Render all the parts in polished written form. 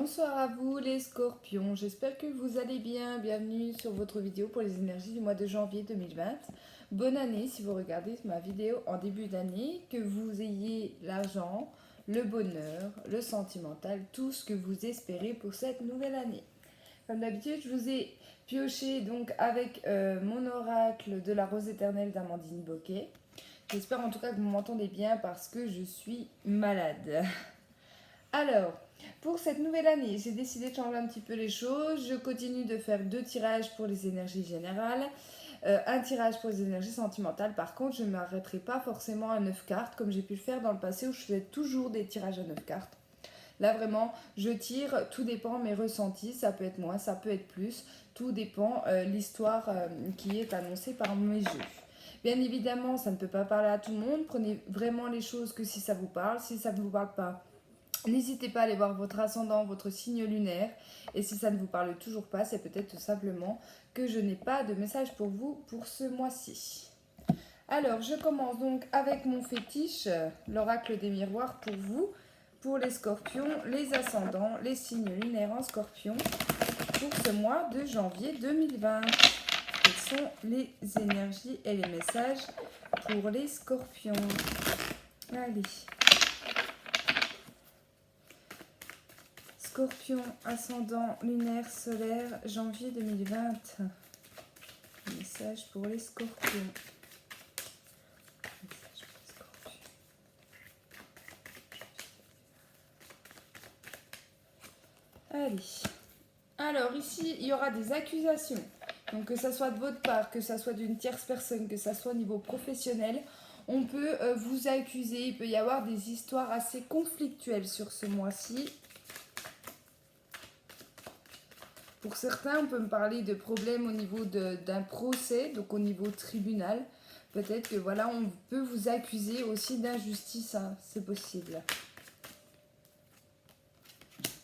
Bonsoir à vous les scorpions, j'espère que vous allez bien. Bienvenue sur votre vidéo pour les énergies du mois de janvier 2020. Bonne année si vous regardez ma vidéo en début d'année, que vous ayez l'argent, le bonheur, le sentimental, tout ce que vous espérez pour cette nouvelle année. Comme d'habitude, je vous ai pioché donc avec mon oracle de la rose éternelle d'Amandine Boquet. J'espère en tout cas que vous m'entendez bien parce que je suis malade. Alors, pour cette nouvelle année, j'ai décidé de changer un petit peu les choses. Je continue de faire 2 tirages pour les énergies générales, un tirage pour les énergies sentimentales. Par contre, je ne m'arrêterai pas forcément à 9 cartes comme j'ai pu le faire dans le passé où je faisais toujours des tirages à 9 cartes. Là, vraiment, je tire, tout dépend mes ressentis. Ça peut être moins, ça peut être plus. Tout dépend l'histoire qui est annoncée par mes jeux. Bien évidemment, ça ne peut pas parler à tout le monde. Prenez vraiment les choses que si ça vous parle. Si ça ne vous parle pas, n'hésitez pas à aller voir votre ascendant, votre signe lunaire. Et si ça ne vous parle toujours pas, c'est peut-être tout simplement que je n'ai pas de message pour vous pour ce mois-ci. Alors, je commence donc avec mon fétiche, l'oracle des miroirs pour vous, pour les scorpions, les ascendants, les signes lunaires en scorpion, pour ce mois de janvier 2020. Quelles sont les énergies et les messages pour les scorpions? Allez. Scorpion, ascendant, lunaire, solaire, janvier 2020. Message pour les scorpions. Allez. Alors ici, il y aura des accusations. Donc que ça soit de votre part, que ça soit d'une tierce personne, que ça soit au niveau professionnel, on peut vous accuser. Il peut y avoir des histoires assez conflictuelles sur ce mois-ci. Pour certains, on peut me parler de problèmes au niveau d'un procès, donc au niveau tribunal. Peut-être que voilà, on peut vous accuser aussi d'injustice, hein, c'est possible.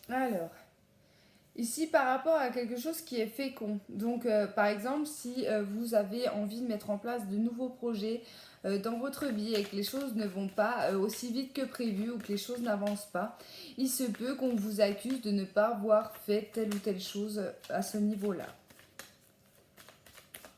Alors, ici par rapport à quelque chose qui est fécond. Donc par exemple, si vous avez envie de mettre en place de nouveaux projets dans votre vie et que les choses ne vont pas aussi vite que prévu ou que les choses n'avancent pas, il se peut qu'on vous accuse de ne pas avoir fait telle ou telle chose à ce niveau-là.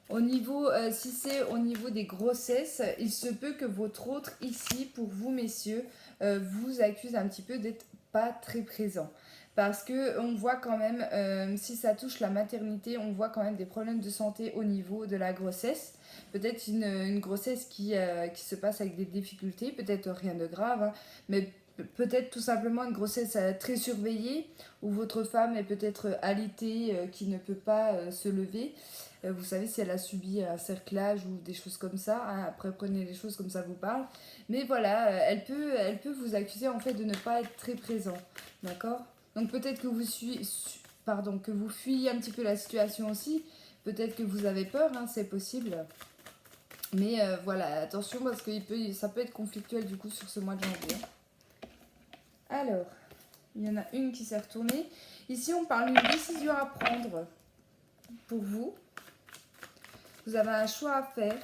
Au niveau, si c'est au niveau des grossesses, il se peut que votre autre ici, pour vous messieurs, vous accuse un petit peu d'être pas très présent. Parce que on voit quand même, si ça touche la maternité, on voit quand même des problèmes de santé au niveau de la grossesse. Peut-être une grossesse qui se passe avec des difficultés, peut-être rien de grave, hein, mais peut-être tout simplement une grossesse très surveillée, où votre femme est peut-être alitée, qui ne peut pas se lever. Vous savez, si elle a subi un cerclage ou des choses comme ça, hein, après prenez les choses comme ça vous parle. Mais voilà, elle peut vous accuser en fait de ne pas être très présent, d'accord? Donc peut-être que que vous fuyez un petit peu la situation aussi, peut-être que vous avez peur, hein, c'est possible. Mais voilà, attention parce que ça peut être conflictuel du coup sur ce mois de janvier. Alors, il y en a une qui s'est retournée. Ici, on parle d'une décision à prendre pour vous. Vous avez un choix à faire.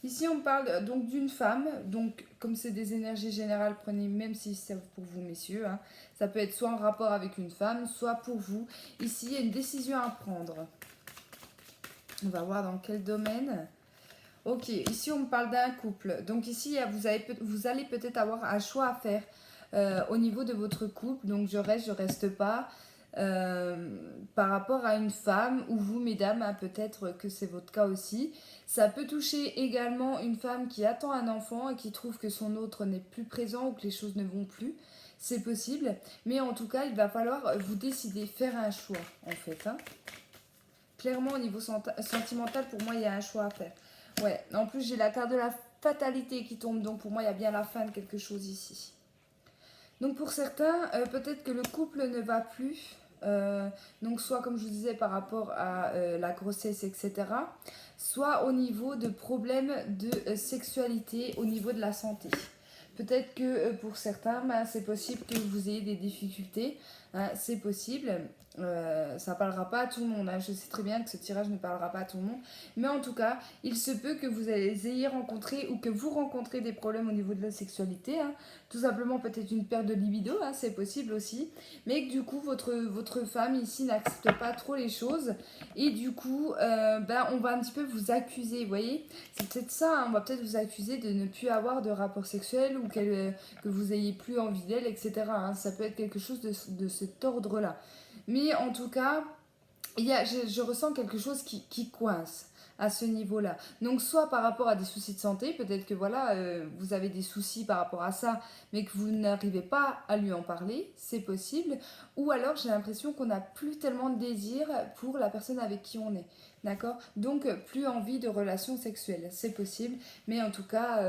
Ici, on parle donc d'une femme. Donc, comme c'est des énergies générales, prenez même si c'est pour vous, messieurs. Hein, ça peut être soit en rapport avec une femme, soit pour vous. Ici, il y a une décision à prendre. On va voir dans quel domaine. Ok, ici, on parle d'un couple. Donc, ici, vous allez peut-être avoir un choix à faire au niveau de votre couple. Donc, je reste pas. Par rapport à une femme ou vous mesdames, hein, peut-être que c'est votre cas aussi, ça peut toucher également une femme qui attend un enfant et qui trouve que son autre n'est plus présent ou que les choses ne vont plus, c'est possible, mais en tout cas il va falloir vous décider, faire un choix en fait, hein. Clairement au niveau sentimental, pour moi il y a un choix à faire. Ouais, en plus j'ai la carte de la fatalité qui tombe, donc pour moi il y a bien la fin de quelque chose ici. Donc pour certains, peut-être que le couple ne va plus. Donc soit comme je vous disais par rapport à la grossesse, etc. Soit au niveau de problèmes de sexualité, au niveau de la santé. Peut-être que pour certains, ben, c'est possible que vous ayez des difficultés. Hein, c'est possible. Ça ne parlera pas à tout le monde. Hein. Je sais très bien que ce tirage ne parlera pas à tout le monde. Mais en tout cas, il se peut que vous ayez rencontré ou que vous rencontrez des problèmes au niveau de la sexualité. Hein. Tout simplement peut-être une perte de libido, hein, c'est possible aussi. Mais que du coup, votre femme ici n'accepte pas trop les choses. Et du coup, ben, on va un petit peu vous accuser, vous voyez. C'est peut-être ça, hein, on va peut-être vous accuser de ne plus avoir de rapport sexuel ou que vous ayez plus envie d'elle, etc. Hein. Ça peut être quelque chose de cet ordre-là. Mais en tout cas, je ressens quelque chose qui coince à ce niveau-là. Donc soit par rapport à des soucis de santé, peut-être que voilà, vous avez des soucis par rapport à ça, mais que vous n'arrivez pas à lui en parler, c'est possible. Ou alors j'ai l'impression qu'on n'a plus tellement de désir pour la personne avec qui on est. D'accord. Donc plus envie de relations sexuelles, c'est possible. Mais en tout cas,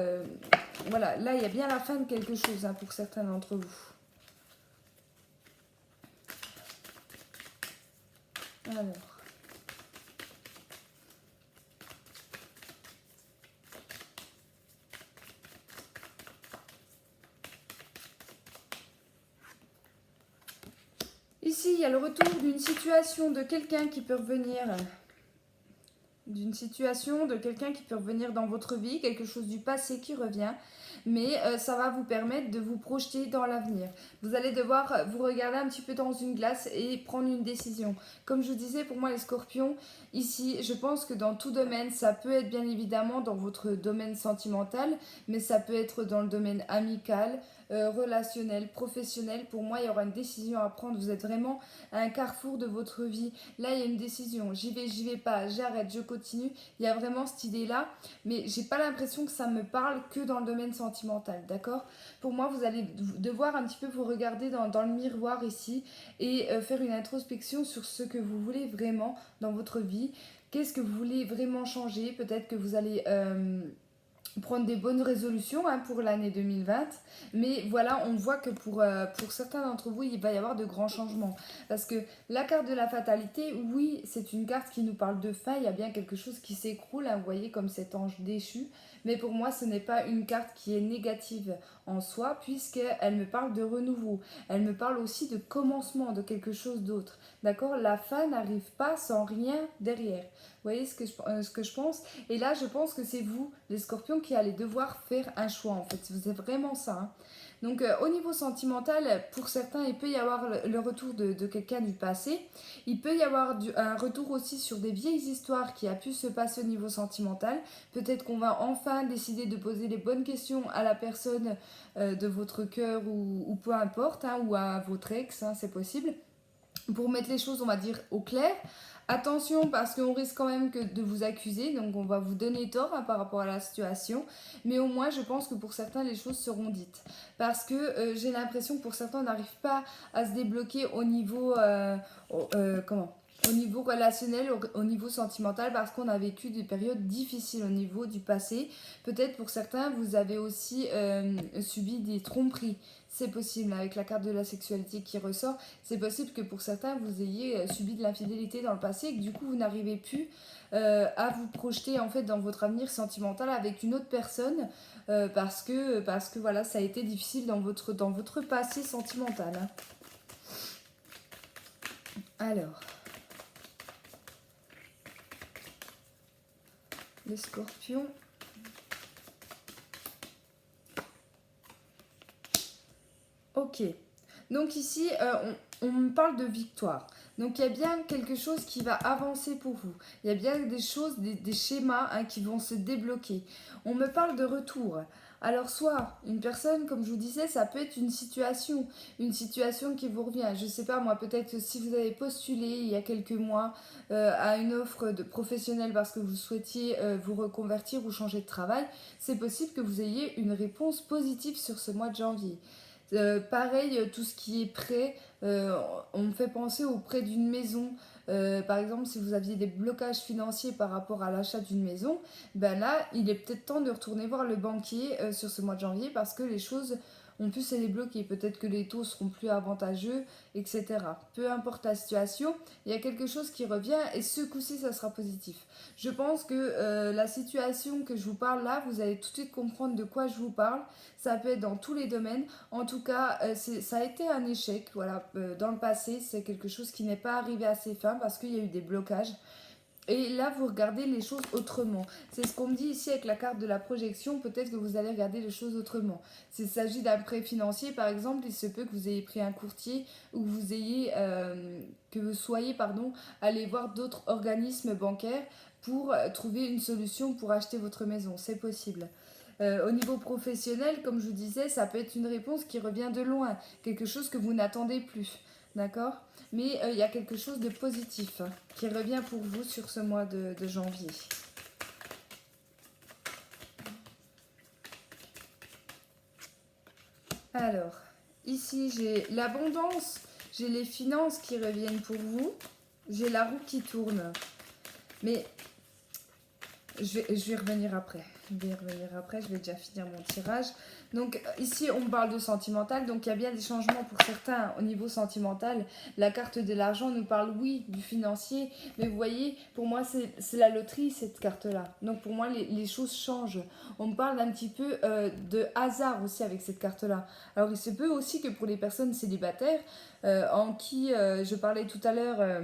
voilà, là il y a bien la fin de quelque chose hein, pour certains d'entre vous. Alors. Ici, il y a le retour d'une situation de quelqu'un qui peut revenir. D'une situation de quelqu'un qui peut revenir dans votre vie, quelque chose du passé qui revient, mais ça va vous permettre de vous projeter dans l'avenir. Vous allez devoir vous regarder un petit peu dans une glace et prendre une décision. Comme je vous disais, pour moi les scorpions, ici, je pense que dans tout domaine, ça peut être bien évidemment dans votre domaine sentimental, mais ça peut être dans le domaine amical, relationnel, professionnel. Pour moi, il y aura une décision à prendre. Vous êtes vraiment à un carrefour de votre vie. Là, il y a une décision. J'y vais pas, j'arrête, je continue. Il y a vraiment cette idée-là. Mais j'ai pas l'impression que ça me parle que dans le domaine sentimental, d'accord? Pour moi, vous allez devoir un petit peu vous regarder dans le miroir ici et faire une introspection sur ce que vous voulez vraiment dans votre vie. Qu'est-ce que vous voulez vraiment changer? Peut-être que vous allez prendre des bonnes résolutions hein, pour l'année 2020. Mais voilà, on voit que pour certains d'entre vous, il va y avoir de grands changements. Parce que la carte de la fatalité, oui, c'est une carte qui nous parle de fin. Il y a bien quelque chose qui s'écroule, hein, vous voyez, comme cet ange déchu. Mais pour moi, ce n'est pas une carte qui est négative en soi, puisqu'elle me parle de renouveau. Elle me parle aussi de commencement, de quelque chose d'autre. D'accord? La fin n'arrive pas sans rien derrière. Vous voyez ce que je pense? Et là, je pense que c'est vous, les scorpions, qui allez devoir faire un choix, en fait. C'est vraiment ça. Hein. Donc, au niveau sentimental, pour certains, il peut y avoir le retour de quelqu'un du passé. Il peut y avoir un retour aussi sur des vieilles histoires qui a pu se passer au niveau sentimental. Peut-être qu'on va enfin décider de poser les bonnes questions à la personne de votre cœur ou peu importe, hein, ou à votre ex, hein, c'est possible. Pour mettre les choses, on va dire, au clair. Attention parce qu'on risque quand même de vous accuser, donc on va vous donner tort hein, par rapport à la situation. Mais au moins, je pense que pour certains, les choses seront dites. Parce que j'ai l'impression que pour certains, on n'arrive pas à se débloquer au niveau... au niveau relationnel, au niveau sentimental, parce qu'on a vécu des périodes difficiles au niveau du passé. Peut-être pour certains, vous avez aussi subi des tromperies. C'est possible, avec la carte de la sexualité qui ressort, c'est possible que pour certains, vous ayez subi de l'infidélité dans le passé et que du coup, vous n'arrivez plus à vous projeter en fait dans votre avenir sentimental avec une autre personne parce que voilà, ça a été difficile dans votre passé sentimental. Hein. Alors, les scorpions. Ok. Donc ici, on me parle de victoire. Donc il y a bien quelque chose qui va avancer pour vous. Il y a bien des choses, des schémas hein, qui vont se débloquer. On me parle de retour. Alors soit une personne, comme je vous disais, ça peut être une situation qui vous revient. Je ne sais pas, moi peut-être que si vous avez postulé il y a quelques mois à une offre de professionnelle parce que vous souhaitiez vous reconvertir ou changer de travail, c'est possible que vous ayez une réponse positive sur ce mois de janvier. Pareil, tout ce qui est prêt, on me fait penser au prêt d'une maison. Par exemple, si vous aviez des blocages financiers par rapport à l'achat d'une maison, ben là, il est peut-être temps de retourner voir le banquier sur ce mois de janvier parce que les choses ont pu se les bloquer. Peut-être que les taux seront plus avantageux, etc. Peu importe la situation, il y a quelque chose qui revient et ce coup-ci, ça sera positif. Je pense que la situation que je vous parle là, vous allez tout de suite comprendre de quoi je vous parle. Ça peut être dans tous les domaines. En tout cas, ça a été un échec. Voilà, dans le passé, c'est quelque chose qui n'est pas arrivé à ses fins parce qu'il y a eu des blocages. Et là, vous regardez les choses autrement. C'est ce qu'on me dit ici avec la carte de la projection. Peut-être que vous allez regarder les choses autrement. S'il s'agit d'un prêt financier, par exemple, il se peut que vous ayez pris un courtier ou que vous soyez, allé voir d'autres organismes bancaires pour trouver une solution pour acheter votre maison. C'est possible. Au niveau professionnel, comme je vous disais, ça peut être une réponse qui revient de loin, quelque chose que vous n'attendez plus. D'accord? Mais il y a quelque chose de positif qui revient pour vous sur ce mois de janvier. Alors, ici j'ai l'abondance, j'ai les finances qui reviennent pour vous, j'ai la roue qui tourne. Mais je vais revenir après. Je vais déjà finir mon tirage. Donc ici, on parle de sentimental. Donc il y a bien des changements pour certains au niveau sentimental. La carte de l'argent nous parle, oui, du financier. Mais vous voyez, pour moi, c'est la loterie, cette carte-là. Donc pour moi, les choses changent. On me parle un petit peu de hasard aussi avec cette carte-là. Alors il se peut aussi que pour les personnes célibataires, en qui je parlais tout à l'heure...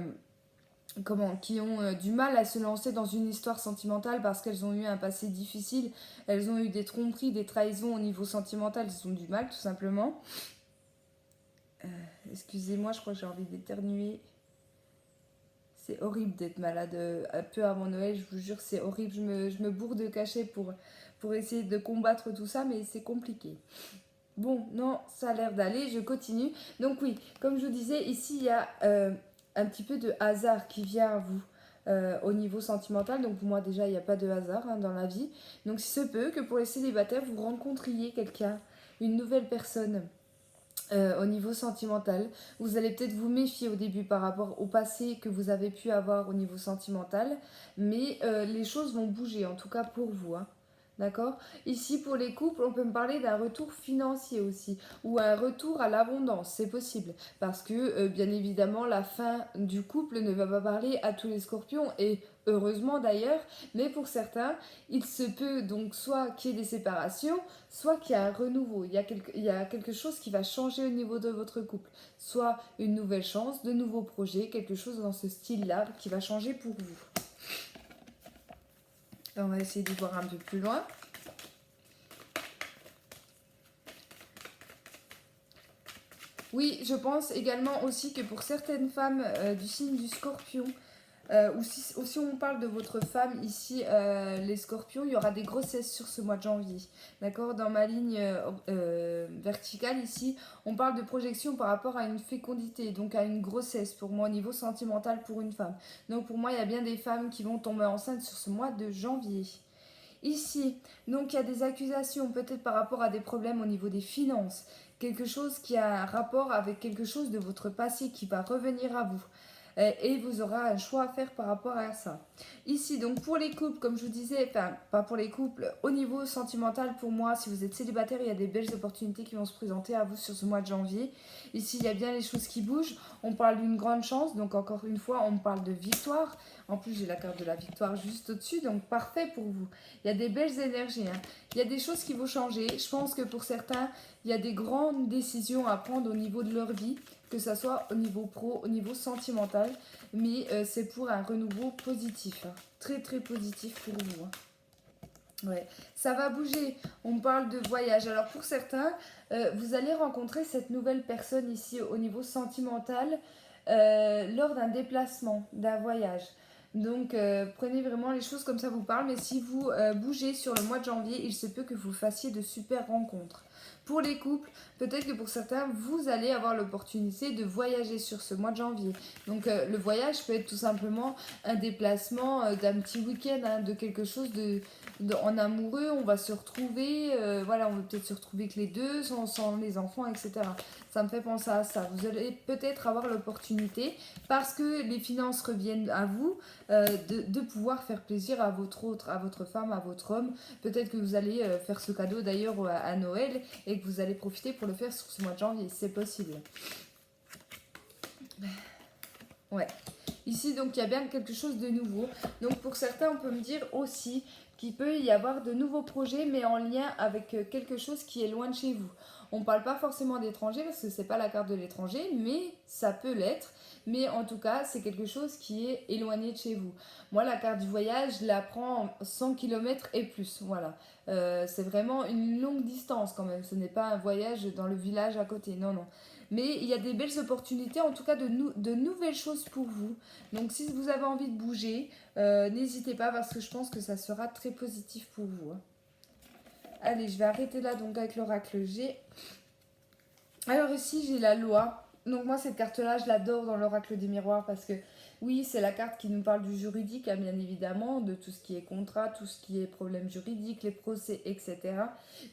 qui ont du mal à se lancer dans une histoire sentimentale parce qu'elles ont eu un passé difficile, elles ont eu des tromperies, des trahisons au niveau sentimental, elles ont du mal tout simplement. Excusez-moi, je crois que j'ai envie d'éternuer. C'est horrible d'être malade un peu avant Noël, je vous jure, c'est horrible. Je me bourre de cachet pour essayer de combattre tout ça, mais c'est compliqué. Bon, non, ça a l'air d'aller, je continue. Donc oui, comme je vous disais, ici, il y a... un petit peu de hasard qui vient à vous au niveau sentimental. Donc pour moi déjà, il n'y a pas de hasard dans la vie. Donc il se peut que pour les célibataires, vous rencontriez quelqu'un, une nouvelle personne au niveau sentimental. Vous allez peut-être vous méfier au début par rapport au passé que vous avez pu avoir au niveau sentimental. Mais les choses vont bouger, en tout cas pour vous. D'accord? Ici, pour les couples, on peut me parler d'un retour financier aussi, ou un retour à l'abondance, c'est possible. Parce que, bien évidemment, la fin du couple ne va pas parler à tous les scorpions, et heureusement d'ailleurs, mais pour certains, il se peut donc soit qu'il y ait des séparations, soit qu'il y a un renouveau. Il y a quelque chose qui va changer au niveau de votre couple. Soit une nouvelle chance, de nouveaux projets, quelque chose dans ce style-là qui va changer pour vous. On va essayer de voir un peu plus loin. Oui, je pense également aussi que pour certaines femmes du signe du scorpion, ou si on parle de votre femme ici, les scorpions, il y aura des grossesses sur ce mois de janvier. D'accord? Dans ma ligne verticale ici, on parle de projection par rapport à une fécondité, donc à une grossesse pour moi au niveau sentimental pour une femme. Donc pour moi, il y a bien des femmes qui vont tomber enceintes sur ce mois de janvier. Ici, donc il y a des accusations peut-être par rapport à des problèmes au niveau des finances, quelque chose qui a un rapport avec quelque chose de votre passé qui va revenir à vous. Et vous aurez un choix à faire par rapport à ça. Ici, donc pour les couples, comme je vous disais, enfin pas pour les couples, au niveau sentimental, pour moi, si vous êtes célibataire, il y a des belles opportunités qui vont se présenter à vous sur ce mois de janvier. Ici, il y a bien les choses qui bougent. On parle d'une grande chance, donc encore une fois, on parle de victoire. En plus, j'ai la carte de la victoire juste au-dessus, donc parfait pour vous. Il y a des belles énergies. Il y a des choses qui vont changer. Je pense que pour certains, il y a des grandes décisions à prendre au niveau de leur vie, que ce soit au niveau pro, au niveau sentimental, mais c'est pour un renouveau positif, très très positif pour vous. Ouais. Ça va bouger, on parle de voyage. Alors pour certains, vous allez rencontrer cette nouvelle personne ici au niveau sentimental lors d'un déplacement, d'un voyage. Donc prenez vraiment les choses comme ça vous parle, mais si vous bougez sur le mois de janvier, il se peut que vous fassiez de super rencontres. Pour les couples, peut-être que pour certains, vous allez avoir l'opportunité de voyager sur ce mois de janvier. Donc le voyage peut être tout simplement un déplacement d'un petit week-end, de quelque chose en amoureux. On va se retrouver, voilà, on va peut-être se retrouver que les deux, sans les enfants, etc. Ça me fait penser à ça. Vous allez peut-être avoir l'opportunité, parce que les finances reviennent à vous, de pouvoir faire plaisir à votre femme, à votre homme. Peut-être que vous allez faire ce cadeau d'ailleurs à Noël et et que vous allez profiter pour le faire sur ce mois de janvier. C'est possible. Ouais. Ici, donc, il y a bien quelque chose de nouveau. Donc, pour certains, on peut me dire aussi qu'il peut y avoir de nouveaux projets, mais en lien avec quelque chose qui est loin de chez vous. On ne parle pas forcément d'étranger, parce que ce n'est pas la carte de l'étranger, mais ça peut l'être. Mais en tout cas, c'est quelque chose qui est éloigné de chez vous. Moi, la carte du voyage, je la prends 100 km et plus. Voilà. C'est vraiment une longue distance quand même. Ce n'est pas un voyage dans le village à côté. Non, non. Mais il y a des belles opportunités, en tout cas de nouvelles choses pour vous. Donc si vous avez envie de bouger, n'hésitez pas parce que je pense que ça sera très positif pour vous. Hein. Allez, je vais arrêter là donc avec l'oracle G. Alors ici, j'ai la loi. Donc moi, cette carte-là, je l'adore dans l'oracle des miroirs parce que oui, c'est la carte qui nous parle du juridique, hein, bien évidemment, de tout ce qui est contrat, tout ce qui est problème juridique, les procès, etc.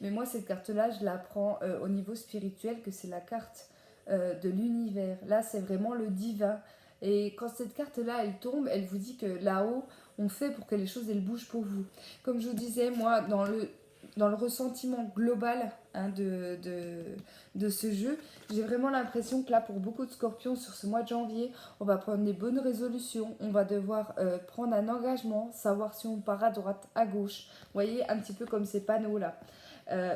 Mais moi, cette carte-là, je la prends au niveau spirituel, que c'est la carte de l'univers. Là, c'est vraiment le divin. Et quand cette carte-là, elle tombe, elle vous dit que là-haut, on fait pour que les choses, elles bougent pour vous. Comme je vous disais, moi, dans le ressentiment global hein, de ce jeu, j'ai vraiment l'impression que là, pour beaucoup de scorpions, sur ce mois de janvier, on va prendre des bonnes résolutions, on va devoir prendre un engagement, savoir si on part à droite, à gauche. Vous voyez, un petit peu comme ces panneaux-là.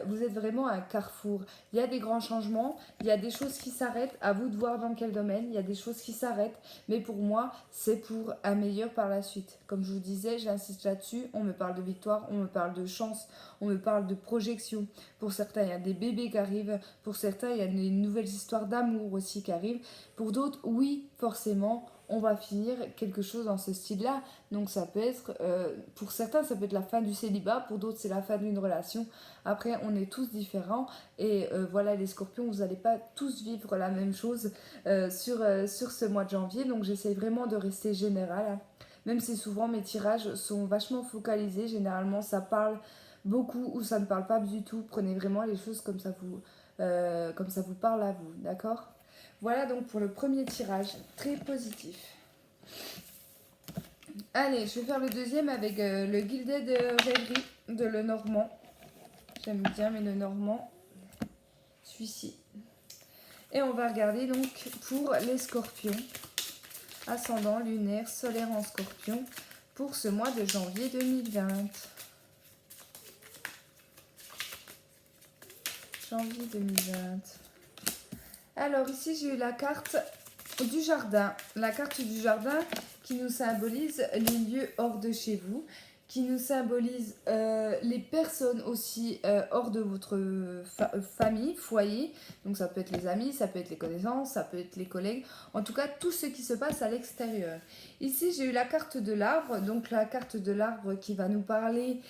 Vous êtes vraiment à un carrefour. Il y a des grands changements, il y a des choses qui s'arrêtent, à vous de voir dans quel domaine, il y a des choses qui s'arrêtent, mais pour moi, c'est pour un meilleur par la suite. Comme je vous disais, j'insiste là-dessus, on me parle de victoire, on me parle de chance, on me parle de projection. Pour certains, il y a des bébés qui arrivent, pour certains, il y a des nouvelles histoires d'amour aussi qui arrivent. Pour d'autres, oui, forcément, on va finir quelque chose dans ce style-là. Donc ça peut être, pour certains, ça peut être la fin du célibat, pour d'autres, c'est la fin d'une relation. Après, on est tous différents et voilà, les scorpions, vous n'allez pas tous vivre la même chose sur ce mois de janvier. Donc j'essaye vraiment de rester général. Hein. Même si souvent mes tirages sont vachement focalisés, généralement ça parle beaucoup ou ça ne parle pas du tout. Prenez vraiment les choses comme ça vous parle à vous, d'accord ? Voilà donc pour le premier tirage, très positif. Allez, je vais faire le deuxième avec le Gilded Rêverie de Lenormand. J'aime bien mais Lenormand. Celui-ci. Et on va regarder donc pour les scorpions. Ascendant, lunaire, solaire en scorpion pour ce mois de janvier 2020. Janvier 2020. Alors ici j'ai eu la carte du jardin. La carte du jardin qui nous symbolise les lieux hors de chez vous, qui nous symbolise les personnes aussi hors de votre famille, foyer. Donc ça peut être les amis, ça peut être les connaissances, ça peut être les collègues. En tout cas, tout ce qui se passe à l'extérieur. Ici, j'ai eu la carte de l'arbre. Donc la carte de l'arbre qui va nous parler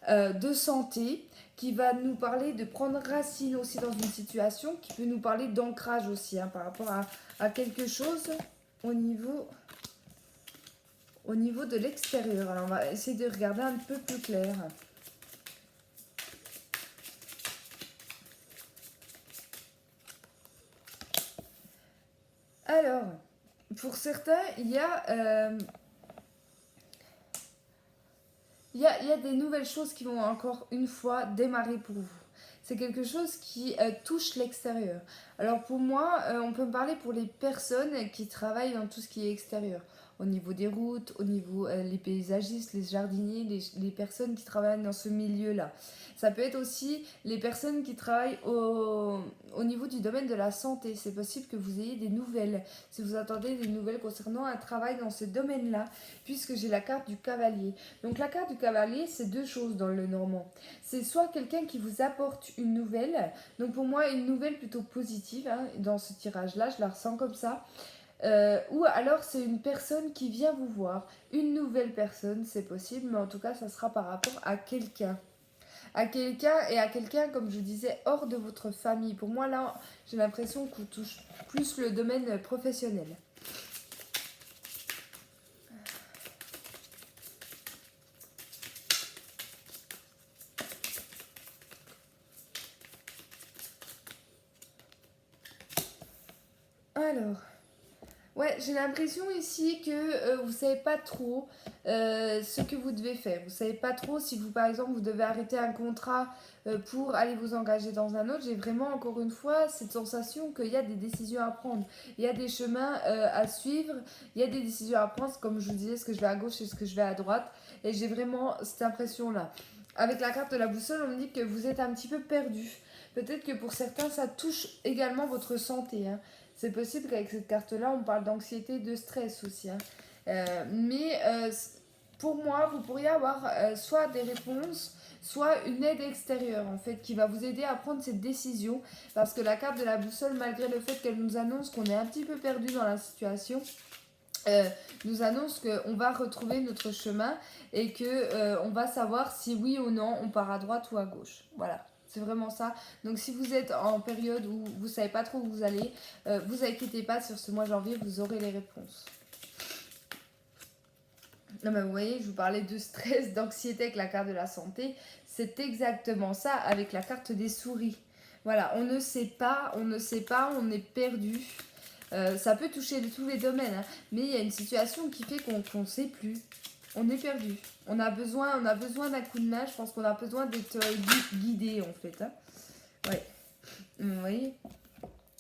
de santé, qui va nous parler de prendre racine aussi dans une situation, qui peut nous parler d'ancrage aussi hein, par rapport à quelque chose au niveau de l'extérieur. Alors on va essayer de regarder un peu plus clair. Alors, pour certains, il y a des nouvelles choses qui vont encore une fois démarrer pour vous. C'est quelque chose qui touche l'extérieur. Alors pour moi, on peut me parler pour les personnes qui travaillent dans tout ce qui est extérieur. Au niveau des routes, au niveau les paysagistes, les jardiniers, les personnes qui travaillent dans ce milieu-là. Ça peut être aussi les personnes qui travaillent au niveau du domaine de la santé. C'est possible que vous ayez des nouvelles. Si vous attendez des nouvelles concernant un travail dans ce domaine-là, puisque j'ai la carte du cavalier. Donc la carte du cavalier, c'est deux choses dans le normand. C'est soit quelqu'un qui vous apporte une nouvelle, donc pour moi une nouvelle plutôt positive, hein, dans ce tirage-là, je la ressens comme ça. Ou alors c'est une personne qui vient vous voir, une nouvelle personne, c'est possible, mais en tout cas ça sera par rapport à quelqu'un. À quelqu'un, comme je disais, hors de votre famille. Pour moi là, j'ai l'impression qu'on touche plus le domaine professionnel. Alors, Ouais, j'ai l'impression ici que vous savez pas trop ce que vous devez faire. Vous savez pas trop si vous, par exemple, vous devez arrêter un contrat pour aller vous engager dans un autre. J'ai vraiment, encore une fois, cette sensation qu'il y a des décisions à prendre. Il y a des chemins à suivre. Il y a des décisions à prendre. Comme je vous disais, est-ce que je vais à gauche, est-ce que je vais à droite. Et j'ai vraiment cette impression-là. Avec la carte de la boussole, on me dit que vous êtes un petit peu perdu. Peut-être que pour certains, ça touche également votre santé, hein. C'est possible qu'avec cette carte-là, on parle d'anxiété, de stress aussi, hein. Mais pour moi, vous pourriez avoir soit des réponses, soit une aide extérieure en fait qui va vous aider à prendre cette décision. Parce que la carte de la boussole, malgré le fait qu'elle nous annonce qu'on est un petit peu perdu dans la situation, euh, nous annonce qu'on va retrouver notre chemin et que on va savoir si oui ou non on part à droite ou à gauche. Voilà. C'est vraiment ça. Donc si vous êtes en période où vous ne savez pas trop où vous allez, vous inquiétez pas, sur ce mois de janvier, vous aurez les réponses. Non mais vous voyez, je vous parlais de stress, d'anxiété avec la carte de la santé. C'est exactement ça avec la carte des souris. Voilà, on ne sait pas, on ne sait pas, on est perdu. Ça peut toucher de tous les domaines, hein, mais il y a une situation qui fait qu'on ne sait plus. On est perdu. On a besoin d'un coup de main. Je pense qu'on a besoin d'être guidé en fait, hein. Ouais. Vous voyez,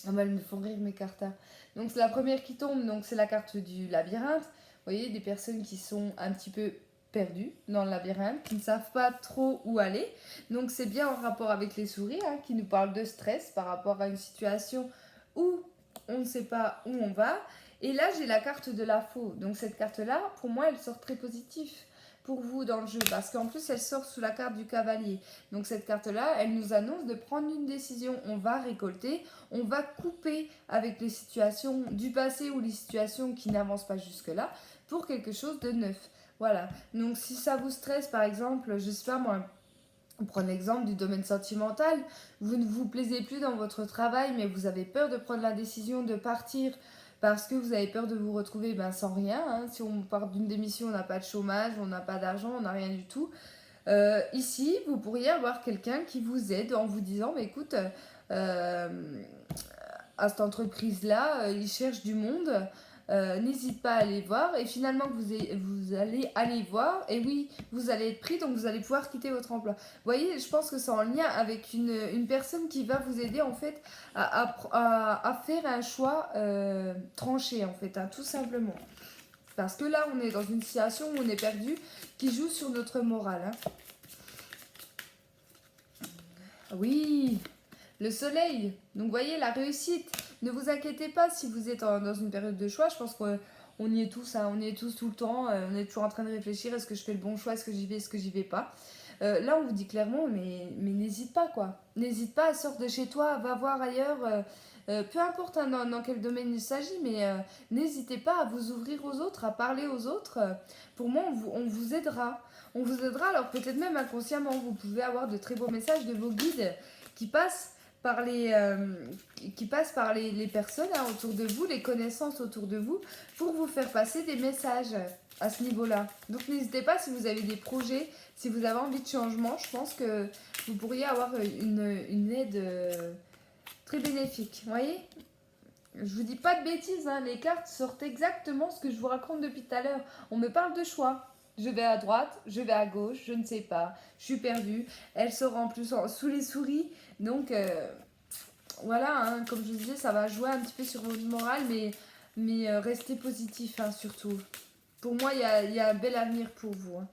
ah bah, elles me font rire mes cartes, hein. Donc c'est la première qui tombe. Donc c'est la carte du labyrinthe. Vous voyez, des personnes qui sont un petit peu perdues dans le labyrinthe, qui ne savent pas trop où aller. Donc c'est bien en rapport avec les souris, hein, qui nous parlent de stress par rapport à une situation où on ne sait pas où on va. Et là, j'ai la carte de la faux. Donc cette carte-là, pour moi, elle sort très positif pour vous dans le jeu. Parce qu'en plus, elle sort sous la carte du cavalier. Donc cette carte-là, elle nous annonce de prendre une décision. On va récolter, on va couper avec les situations du passé ou les situations qui n'avancent pas jusque-là pour quelque chose de neuf. Voilà. Donc si ça vous stresse, par exemple, je sais pas moi, on prend l'exemple du domaine sentimental. Vous ne vous plaisez plus dans votre travail, mais vous avez peur de prendre la décision de partir parce que vous avez peur de vous retrouver sans rien, hein. Si on part d'une démission, on n'a pas de chômage, on n'a pas d'argent, on n'a rien du tout. Ici, vous pourriez avoir quelqu'un qui vous aide en vous disant, mais écoute, à cette entreprise-là, ils cherchent du monde. N'hésite pas à aller voir et finalement vous allez aller voir et oui vous allez être pris donc vous allez pouvoir quitter votre emploi. Vous voyez, je pense que c'est en lien avec une personne qui va vous aider en fait à faire un choix tranché en fait, hein, tout simplement. Parce que là on est dans une situation où on est perdu qui joue sur notre morale, hein. Oui, le soleil. Donc, vous voyez, la réussite. Ne vous inquiétez pas si vous êtes dans une période de choix. Je pense qu'on y est tous, hein, on y est tous tout le temps. On est toujours en train de réfléchir. Est-ce que je fais le bon choix? Est-ce que j'y vais? Est-ce que j'y vais pas? Là, on vous dit clairement, mais n'hésite pas, quoi. N'hésite pas, sors de chez toi, va voir ailleurs. Peu importe, hein, dans quel domaine il s'agit, mais n'hésitez pas à vous ouvrir aux autres, à parler aux autres. Pour moi, on vous aidera. On vous aidera, alors peut-être même inconsciemment, vous pouvez avoir de très beaux messages de vos guides qui passent par les personnes, hein, autour de vous, les connaissances autour de vous, pour vous faire passer des messages à ce niveau-là. Donc n'hésitez pas si vous avez des projets, si vous avez envie de changement, je pense que vous pourriez avoir une aide très bénéfique. Vous voyez, je vous dis pas de bêtises, hein, les cartes sortent exactement ce que je vous raconte depuis tout à l'heure. On me parle de choix. Je vais à droite, je vais à gauche, je ne sais pas, je suis perdue. Elle sort en plus sous les souris. Donc voilà, hein, comme je vous disais, ça va jouer un petit peu sur votre morale, mais restez positif, hein, surtout. Pour moi, il y a un bel avenir pour vous, hein.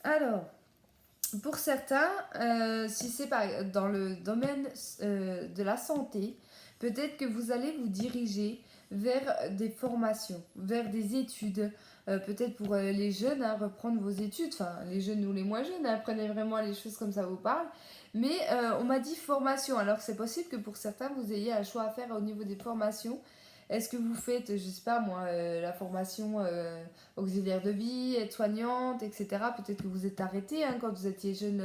Alors, pour certains, si c'est dans le domaine de la santé, peut-être que vous allez vous diriger vers des formations, vers des études. Peut-être pour les jeunes, hein, reprendre vos études, enfin les jeunes ou les moins jeunes, hein, prenez vraiment les choses comme ça vous parle. Mais on m'a dit formation, alors c'est possible que pour certains vous ayez un choix à faire au niveau des formations. Est-ce que vous faites, je sais pas moi, la formation auxiliaire de vie, aide-soignante, etc. Peut-être que vous êtes arrêté, hein, quand vous étiez jeune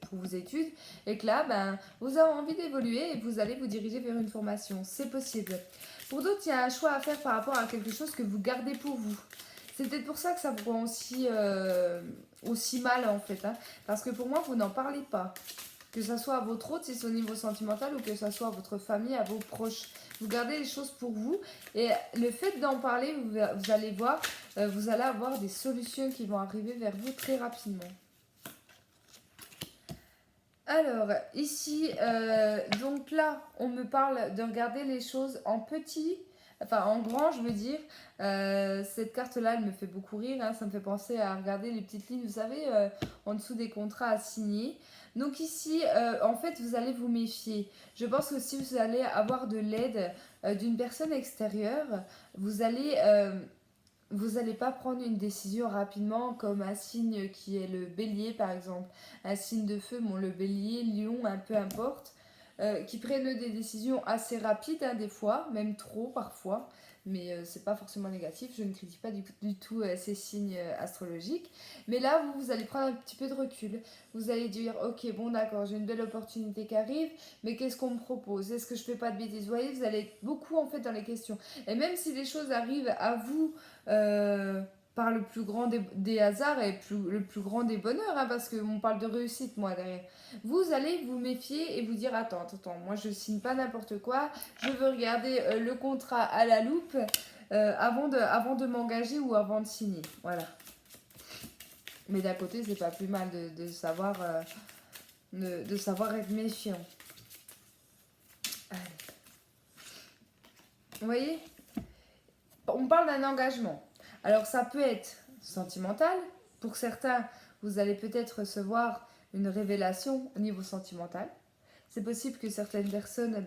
pour vos études et que là, vous avez envie d'évoluer et vous allez vous diriger vers une formation. C'est possible. Pour d'autres, il y a un choix à faire par rapport à quelque chose que vous gardez pour vous. C'est peut-être pour ça que ça vous rend aussi mal en fait, hein, parce que pour moi, vous n'en parlez pas. Que ce soit à votre autre si c'est au niveau sentimental ou que ce soit à votre famille, à vos proches. Vous gardez les choses pour vous et le fait d'en parler, vous allez voir, vous allez avoir des solutions qui vont arriver vers vous très rapidement. Alors, ici, donc là, on me parle de regarder les choses en petit, enfin en grand, je veux dire. Cette carte-là, elle me fait beaucoup rire, hein, ça me fait penser à regarder les petites lignes, vous savez, en dessous des contrats à signer. Donc ici, en fait, vous allez vous méfier. Je pense que si vous allez avoir de l'aide d'une personne extérieure, vous allez... vous n'allez pas prendre une décision rapidement comme un signe qui est le bélier par exemple. Un signe de feu, bon le bélier, lion, un peu importe. Qui prennent des décisions assez rapides hein, des fois, même trop parfois. Mais c'est pas forcément négatif, je ne critique pas du tout ces signes astrologiques. Mais là, vous allez prendre un petit peu de recul. Vous allez dire, ok, bon d'accord, j'ai une belle opportunité qui arrive, mais qu'est-ce qu'on me propose? Est-ce que je fais pas de bêtises? Vous voyez, vous allez être beaucoup en fait dans les questions. Et même si les choses arrivent à vous euh, par le plus grand des hasards et le plus grand des bonheurs, hein, parce qu'on parle de réussite, moi, derrière. Vous allez vous méfier et vous dire, attends, moi je signe pas n'importe quoi, je veux regarder le contrat à la loupe avant de m'engager ou avant de signer. Voilà. Mais d'un côté, c'est pas plus mal de savoir, de savoir être méfiant. Allez. Vous voyez? On parle d'un engagement. Alors ça peut être sentimental. Pour certains, vous allez peut-être recevoir une révélation au niveau sentimental. C'est possible que certaines personnes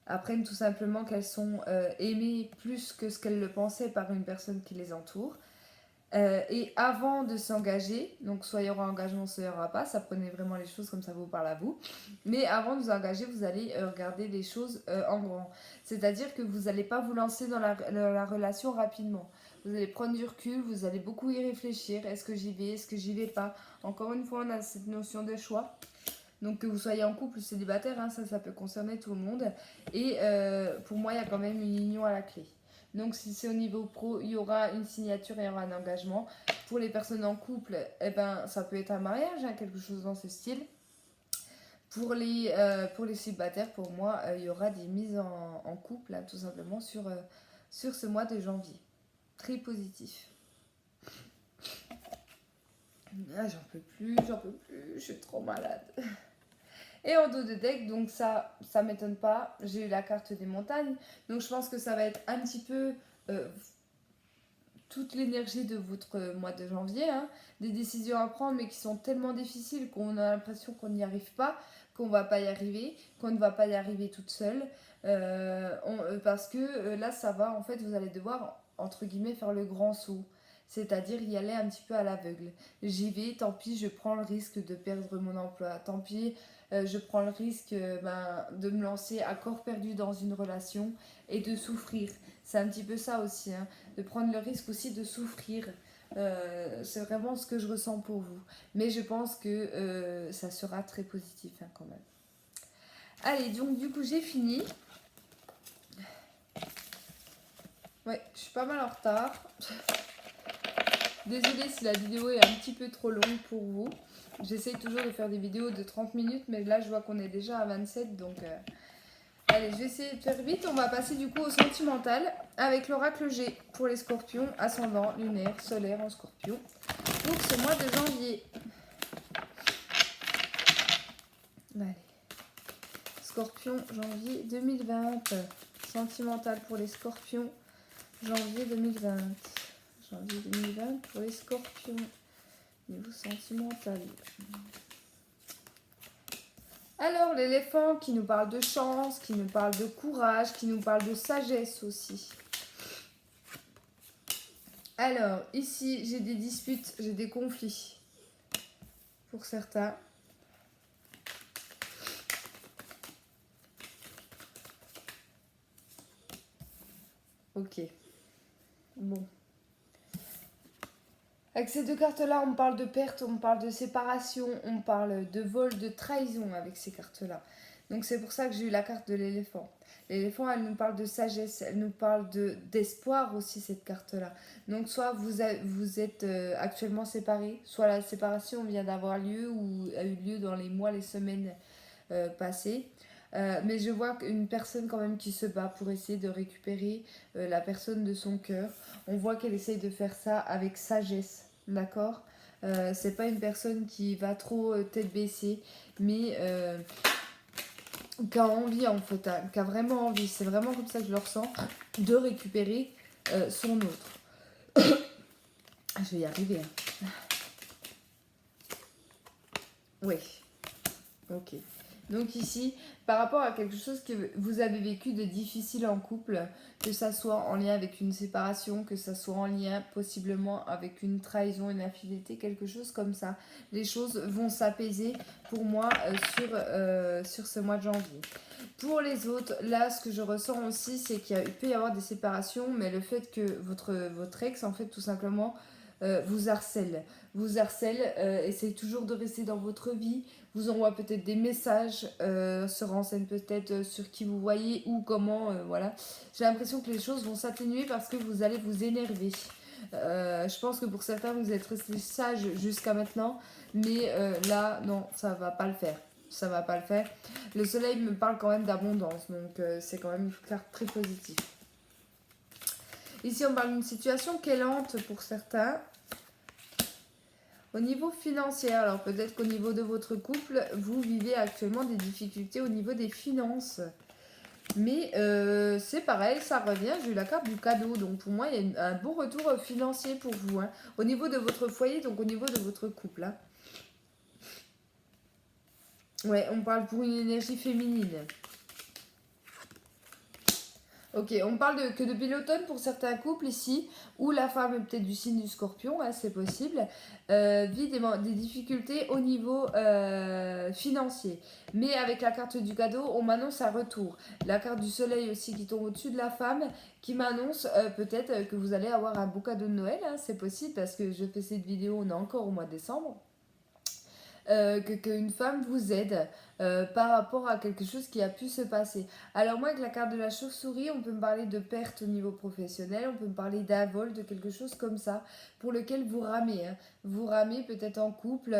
apprennent tout simplement qu'elles sont aimées plus que ce qu'elles le pensaient par une personne qui les entoure. Et avant de s'engager, donc soit il y aura engagement, soit il n'y aura pas, ça prenez vraiment les choses comme ça vous parle à vous. Mais avant de vous engager, vous allez regarder les choses en grand. C'est-à-dire que vous n'allez pas vous lancer dans la relation rapidement. Vous allez prendre du recul, vous allez beaucoup y réfléchir. Est-ce que j'y vais, est-ce que j'y vais pas? Encore une fois, on a cette notion de choix. Donc que vous soyez en couple ou célibataire, hein, ça peut concerner tout le monde. Et pour moi, il y a quand même une union à la clé. Donc si c'est au niveau pro, il y aura une signature et il y aura un engagement. Pour les personnes en couple, ça peut être un mariage, hein, quelque chose dans ce style. Pour les célibataires, pour moi, il y aura des mises en couple, hein, tout simplement, sur ce mois de janvier. Très positif. Ah, j'en peux plus, je suis trop malade. Et en dos de deck, donc ça m'étonne pas, j'ai eu la carte des montagnes. Donc je pense que ça va être un petit peu toute l'énergie de votre mois de janvier. Hein. Des décisions à prendre mais qui sont tellement difficiles qu'on a l'impression qu'on n'y arrive pas, qu'on va pas y arriver, qu'on ne va pas y arriver toute seule. Parce que là ça va, en fait vous allez devoir, entre guillemets, faire le grand saut. C'est-à-dire y aller un petit peu à l'aveugle. J'y vais, tant pis, je prends le risque de perdre mon emploi. Tant pis, je prends le risque de me lancer à corps perdu dans une relation et de souffrir. C'est un petit peu ça aussi, hein, de prendre le risque aussi de souffrir. C'est vraiment ce que je ressens pour vous. Mais je pense que ça sera très positif hein, quand même. Allez, donc du coup j'ai fini. Ouais, je suis pas mal en retard. Désolée si la vidéo est un petit peu trop longue pour vous. J'essaye toujours de faire des vidéos de 30 minutes, mais là je vois qu'on est déjà à 27, donc... Allez, je vais essayer de faire vite. On va passer du coup au sentimental avec l'oracle G pour les scorpions, ascendant, lunaire, solaire en scorpion. Pour ce mois de janvier. Allez. Scorpion, janvier 2020. Sentimental pour les scorpions, janvier 2020. Janvier 2020 pour les scorpions. Niveau sentimental. Alors, l'éléphant qui nous parle de chance, qui nous parle de courage, qui nous parle de sagesse aussi. Alors, ici, j'ai des disputes, j'ai des conflits. Pour certains. Ok. Bon. Avec ces deux cartes-là, on parle de perte, on parle de séparation, on parle de vol, de trahison avec ces cartes-là. Donc c'est pour ça que j'ai eu la carte de l'éléphant. L'éléphant, elle nous parle de sagesse, elle nous parle d'espoir aussi, cette carte-là. Donc soit vous êtes actuellement séparés, soit la séparation vient d'avoir lieu ou a eu lieu dans les mois, les semaines passées. Mais je vois une personne quand même qui se bat pour essayer de récupérer la personne de son cœur. On voit qu'elle essaye de faire ça avec sagesse, d'accord. C'est pas une personne qui va trop tête baissée, mais qui a envie en fait, hein, qui a vraiment envie, c'est vraiment comme ça que je le ressens, de récupérer son autre. Je vais y arriver. Hein. Oui, ok. Donc ici, par rapport à quelque chose que vous avez vécu de difficile en couple, que ça soit en lien avec une séparation, que ça soit en lien possiblement avec une trahison, une infidélité, quelque chose comme ça, les choses vont s'apaiser pour moi sur ce mois de janvier. Pour les autres, là, ce que je ressens aussi, c'est qu'il peut y avoir des séparations, mais le fait que votre ex, en fait, tout simplement, vous harcèle. Vous harcèle, essaye toujours de rester dans votre vie, vous envoie peut-être des messages, se renseigne peut-être sur qui vous voyez ou comment, voilà. J'ai l'impression que les choses vont s'atténuer parce que vous allez vous énerver. Je pense que pour certains, vous êtes restés sages jusqu'à maintenant, mais là, non, ça va pas le faire. Ça va pas le faire. Le soleil me parle quand même d'abondance, donc c'est quand même une carte très positive. Ici, on parle d'une situation qui est lente pour certains. Au niveau financier, alors peut-être qu'au niveau de votre couple, vous vivez actuellement des difficultés au niveau des finances. Mais c'est pareil, ça revient, j'ai eu la carte du cadeau. Donc pour moi, il y a un bon retour financier pour vous. Hein. Au niveau de votre foyer, donc au niveau de votre couple. Hein. Ouais, on parle pour une énergie féminine. Ok, on parle que depuis l'automne pour certains couples ici, où la femme est peut-être du signe du scorpion, hein, c'est possible, vit des difficultés au niveau financier. Mais avec la carte du cadeau, on m'annonce un retour. La carte du soleil aussi qui tombe au-dessus de la femme, qui m'annonce peut-être que vous allez avoir un beau cadeau de Noël, hein, c'est possible parce que je fais cette vidéo, on est encore au mois de décembre. Qu'une femme vous aide par rapport à quelque chose qui a pu se passer. Alors moi avec la carte de la chauve-souris, on peut me parler de perte au niveau professionnel, on peut me parler d'un vol, de quelque chose comme ça, pour lequel vous ramez. Hein. Vous ramez peut-être en couple,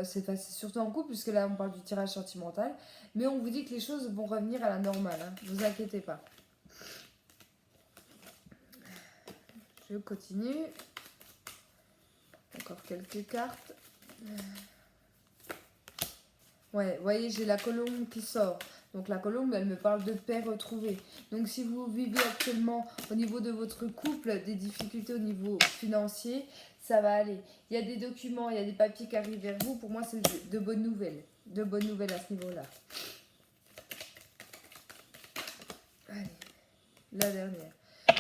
c'est surtout en couple, puisque là on parle du tirage sentimental, mais on vous dit que les choses vont revenir à la normale, hein. Vous inquiétez pas. Je continue. Encore quelques cartes. Ouais, vous voyez, j'ai la colombe qui sort. Donc la colombe, elle me parle de paix retrouvée. Donc si vous vivez actuellement au niveau de votre couple des difficultés au niveau financier, ça va aller. Il y a des documents, il y a des papiers qui arrivent vers vous. Pour moi, c'est de bonnes nouvelles. De bonnes nouvelles à ce niveau-là. Allez, la dernière.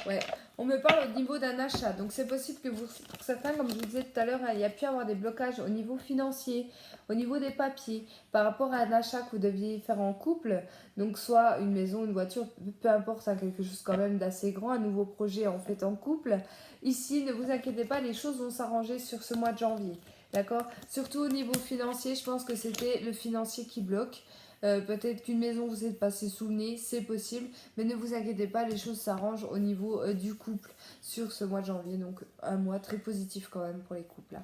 Ouais, on me parle au niveau d'un achat. Donc c'est possible que pour certains, comme je vous disais tout à l'heure, il y a pu avoir des blocages au niveau financier, au niveau des papiers, par rapport à un achat que vous deviez faire en couple. Donc soit une maison, une voiture, peu importe, hein, quelque chose quand même d'assez grand, un nouveau projet en fait en couple. Ici, ne vous inquiétez pas, les choses vont s'arranger sur ce mois de janvier. D'accord. Surtout au niveau financier, je pense que c'était le financier qui bloque. Peut-être qu'une maison vous est passée sous le nez, c'est possible. Mais ne vous inquiétez pas, les choses s'arrangent au niveau du couple sur ce mois de janvier. Donc un mois très positif quand même pour les couples. Là.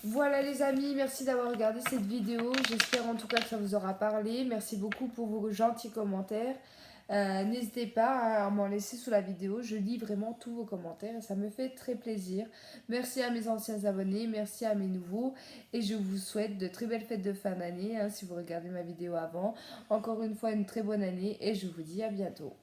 Voilà les amis, merci d'avoir regardé cette vidéo. J'espère en tout cas que ça vous aura parlé. Merci beaucoup pour vos gentils commentaires. N'hésitez pas à m'en laisser sous la vidéo. Je lis vraiment tous vos commentaires et ça me fait très plaisir. Merci à mes anciens abonnés, merci à mes nouveaux. Et je vous souhaite de très belles fêtes de fin d'année hein, si vous regardez ma vidéo avant. Encore une fois, une très bonne année et je vous dis à bientôt.